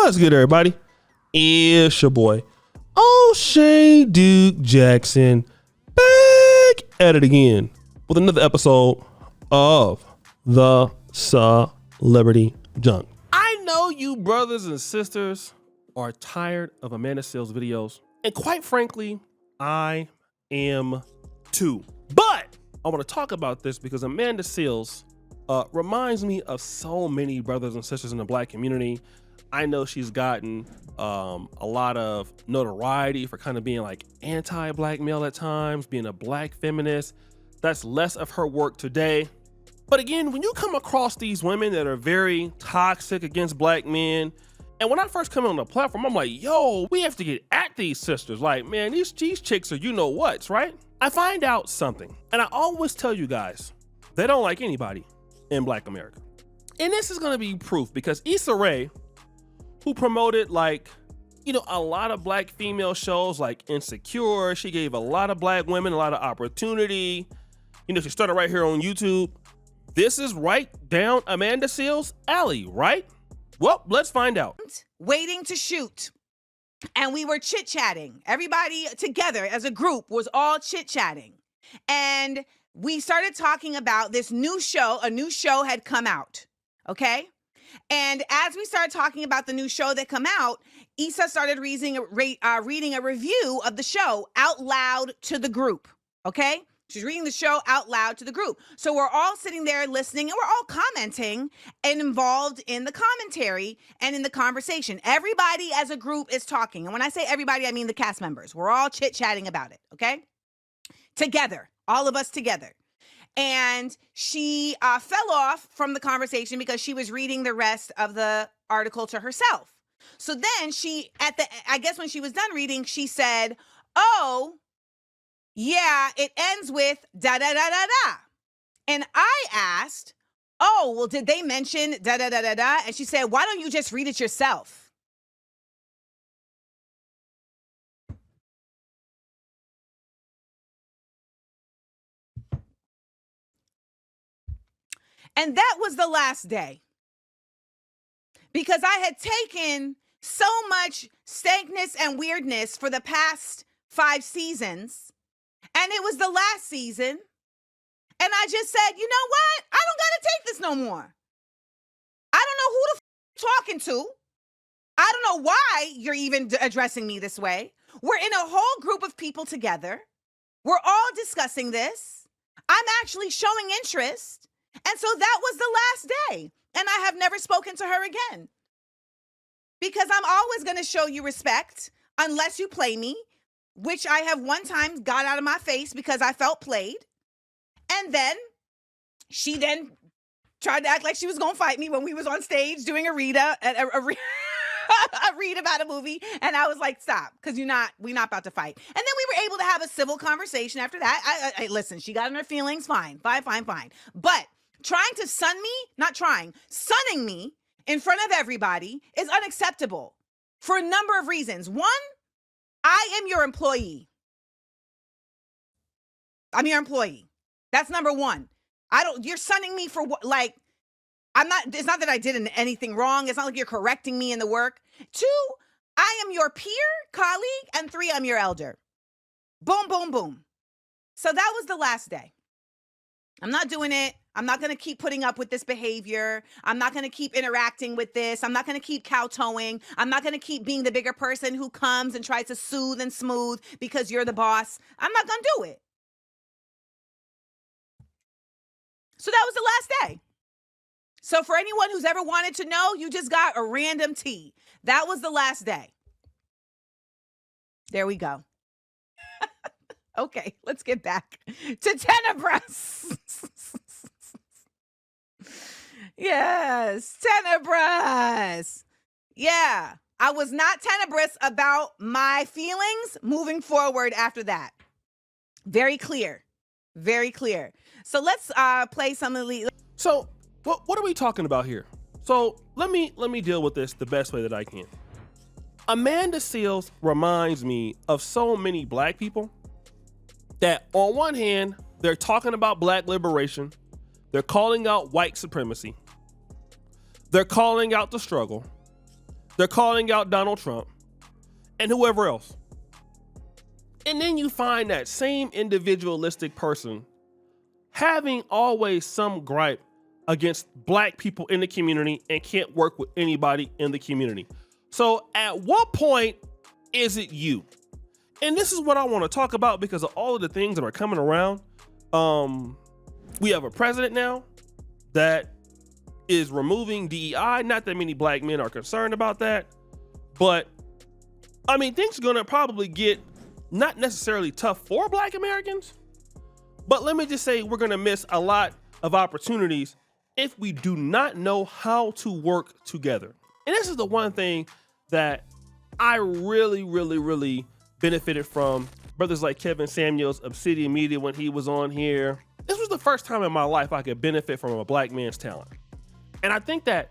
What's good, everybody? It's your boy, O'Shea Duke Jackson, back at it again with another episode of the Celebrity Junk. I know you brothers and sisters are tired of Amanda Seales videos, and quite frankly, I am too. But I want to talk about this because Amanda Seales reminds me of so many brothers and sisters in the Black community. I know she's gotten a lot of notoriety for kind of being like anti-Black male at times, being a Black feminist. That's less of her work today. But again, when you come across these women that are very toxic against Black men, and when I first come on the platform, I'm like, yo, we have to get at these sisters. Like, man, these chicks are you-know-whats, right? I find out something, and I always tell you guys, they don't like anybody in Black America. And this is gonna be proof because Issa Rae, who promoted a lot of Black female shows like Insecure, she gave a lot of Black women a lot of opportunity. She started right here on YouTube. This is right down Amanda Seales' alley, right? Well, let's find out. Waiting to shoot. And we were chit-chatting. Everybody together as a group was all chit-chatting. And we started talking about this new show. A new show had come out, okay? And as we started talking about the new show that come out, Issa started reading a review of the show out loud to the group, okay? She's reading the show out loud to the group. So we're all sitting there listening and we're all commenting and involved in the commentary and in the conversation. Everybody as a group is talking. And when I say everybody, I mean the cast members. We're all chit-chatting about it, okay? Together, all of us together. And she fell off from the conversation because she was reading the rest of the article to herself. So then I guess when she was done reading, she said, oh, yeah, it ends with da-da-da-da-da. And I asked, oh, well, did they mention da-da-da-da-da? And she said, why don't you just read it yourself? And that was the last day. Because I had taken so much stankness and weirdness for the past 5 seasons. And it was the last season. And I just said, you know what? I don't got to take this no more. I don't know who the you're talking to. I don't know why you're even addressing me this way. We're in a whole group of people together. We're all discussing this. I'm actually showing interest. And so that was the last day. And I have never spoken to her again. Because I'm always going to show you respect unless you play me, which I have one time got out of my face because I felt played. And then she then tried to act like she was going to fight me when we was on stage doing a read about a movie. And I was like, stop, because we're not about to fight. And then we were able to have a civil conversation after that. I listen, she got in her feelings. Fine. But sunning me in front of everybody is unacceptable for a number of reasons. One, I am your employee. I'm your employee. That's number one. You're sunning me for what? Like, it's not that I did anything wrong. It's not like you're correcting me in the work. 2, I am your peer, colleague. And 3, I'm your elder. Boom, boom, boom. So that was the last day. I'm not doing it. I'm not going to keep putting up with this behavior. I'm not going to keep interacting with this. I'm not going to keep kowtowing. I'm not going to keep being the bigger person who comes and tries to soothe and smooth because you're the boss. I'm not going to do it. So that was the last day. So for anyone who's ever wanted to know, you just got a random tea. That was the last day. There we go. Okay, let's get back to Tenebras. Yes, Tenebras. Yeah, I was not tenebrous about my feelings moving forward after that. Very clear. Very clear. So let's play some of the... So what are we talking about here? So let me deal with this the best way that I can. Amanda Seales reminds me of so many Black people that on one hand, they're talking about Black liberation. They're calling out white supremacy. They're calling out the struggle. They're calling out Donald Trump and whoever else. And then you find that same individualistic person having always some gripe against black people in the community and can't work with anybody in the community. So at what point is it you? And this is what I want to talk about because of all of the things that are coming around. We have a president now that is removing DEI. Not that many black men are concerned about that, but I mean, things are going to probably get not necessarily tough for black Americans, but let me just say we're going to miss a lot of opportunities if we do not know how to work together. And this is the one thing that I really benefited from brothers like Kevin Samuels, Obsidian Media, when he was on here. This was the first time in my life I could benefit from a black man's talent. And I think that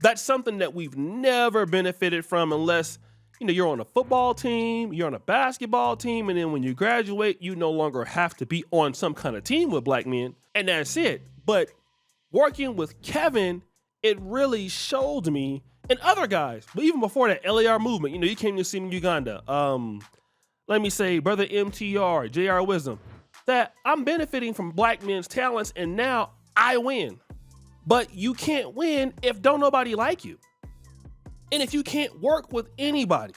that's something that we've never benefited from unless, you're on a football team, you're on a basketball team, and then when you graduate, you no longer have to be on some kind of team with black men, and that's it. But working with Kevin, it really showed me, and other guys, but even before that LAR movement, you came to see me in Uganda. Let me say, Brother MTR, JR Wisdom, that I'm benefiting from black men's talents, and now I win. But you can't win if don't nobody like you. And if you can't work with anybody.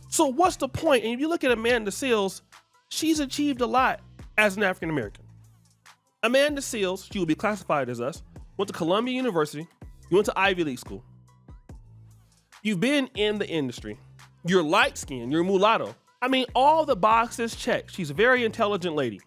So what's the point? And if you look at Amanda Seales, she's achieved a lot as an African American. Amanda Seales, she will be classified as us, went to Columbia University, you went to Ivy League school. You've been in the industry. You're light skinned, you're mulatto. I mean, all the boxes checked. She's a very intelligent lady.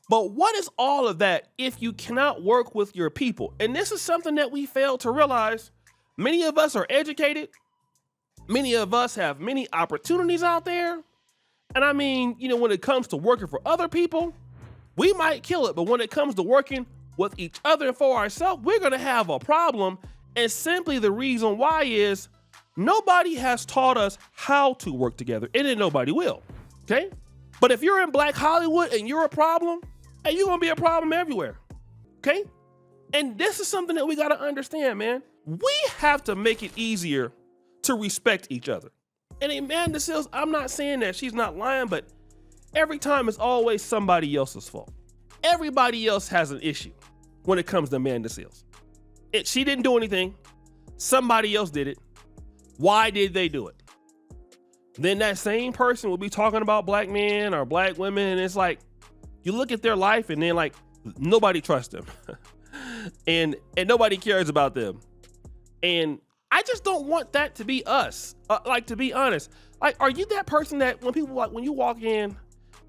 But what is all of that if you cannot work with your people? And this is something that we fail to realize. Many of us are educated. Many of us have many opportunities out there. And I mean, when it comes to working for other people, we might kill it. But when it comes to working with each other and for ourselves, we're going to have a problem. And simply the reason why is nobody has taught us how to work together, and then nobody will, okay? But if you're in Black Hollywood and you're a problem, hey, you're gonna be a problem everywhere, okay? And this is something that we gotta understand, man. We have to make it easier to respect each other. And Amanda Seales, I'm not saying that she's not lying, but every time it's always somebody else's fault. Everybody else has an issue when it comes to Amanda Seales. She didn't do anything. Somebody else did it. Why did they do it? Then that same person will be talking about black men or black women, and it's like, you look at their life and then like, nobody trusts them. and nobody cares about them. And I just don't want that to be us. To be honest, are you that person that when people when you walk in,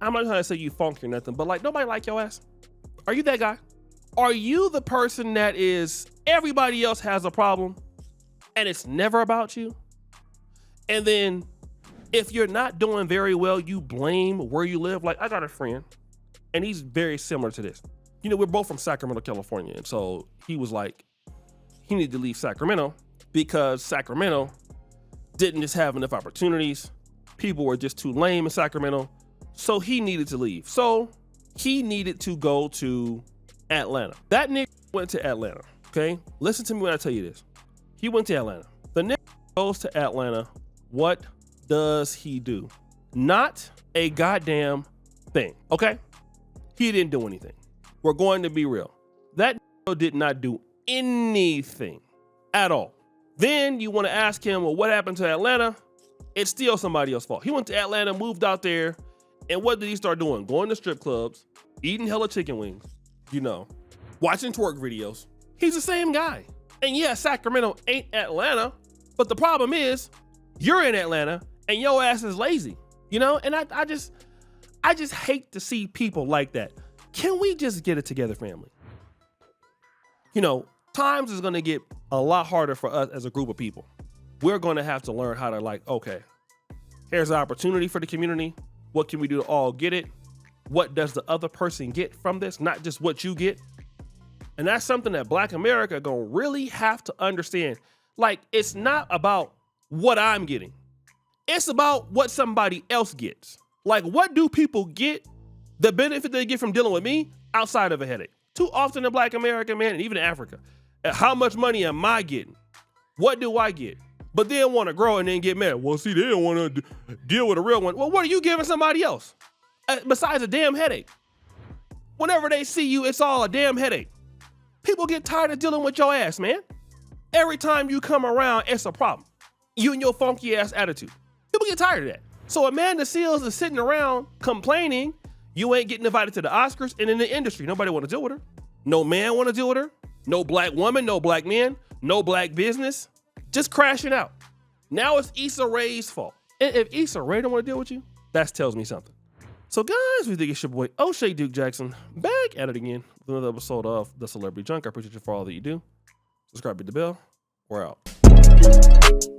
I'm not trying to say you funky or nothing, but nobody like your ass? Are you that guy? Are you the person that is, everybody else has a problem and it's never about you? And then if you're not doing very well, you blame where you live. I got a friend and he's very similar to this. We're both from Sacramento, California. And so he was like, he needed to leave Sacramento because Sacramento didn't just have enough opportunities. People were just too lame in Sacramento. So he needed to leave. So he needed to go to Atlanta. That nigga went to Atlanta, okay? Listen to me when I tell you this. He went to Atlanta. The nigga goes to Atlanta. What does he do? Not a goddamn thing, okay? He didn't do anything. We're going to be real. That nigga did not do anything at all. Then you want to ask him, well, what happened to Atlanta? It's still somebody else's fault. He went to Atlanta, moved out there, and what did he start doing? Going to strip clubs, eating hella chicken wings, watching twerk videos. He's the same guy. And yeah, Sacramento ain't Atlanta, but the problem is you're in Atlanta and your ass is lazy, And I just hate to see people like that. Can we just get it together, family? Times is going to get a lot harder for us as a group of people. We're going to have to learn how to okay, here's an opportunity for the community. What can we do to all get it? What does the other person get from this? Not just what you get. And that's something that Black America gonna really have to understand. It's not about what I'm getting. It's about what somebody else gets. What do people get, the benefit they get from dealing with me outside of a headache? Too often in Black America, man, and even in Africa, how much money am I getting? What do I get? but then want to grow and then get mad. Well, see, they don't want to deal with a real one. Well, what are you giving somebody else besides a damn headache? Whenever they see you, it's all a damn headache. People get tired of dealing with your ass, man. Every time you come around, it's a problem. You and your funky ass attitude. People get tired of that. So Amanda Seals is sitting around complaining you ain't getting invited to the Oscars, and in the industry, nobody want to deal with her. No man want to deal with her. No black woman, no black men, no black business. Just crashing out. Now it's Issa Rae's fault. And if Issa Rae don't want to deal with you, that tells me something. So guys, we think it's your boy O'Shea Duke Jackson back at it again with another episode of The Celebrity Junk. I appreciate you for all that you do. Subscribe, hit the bell. We're out.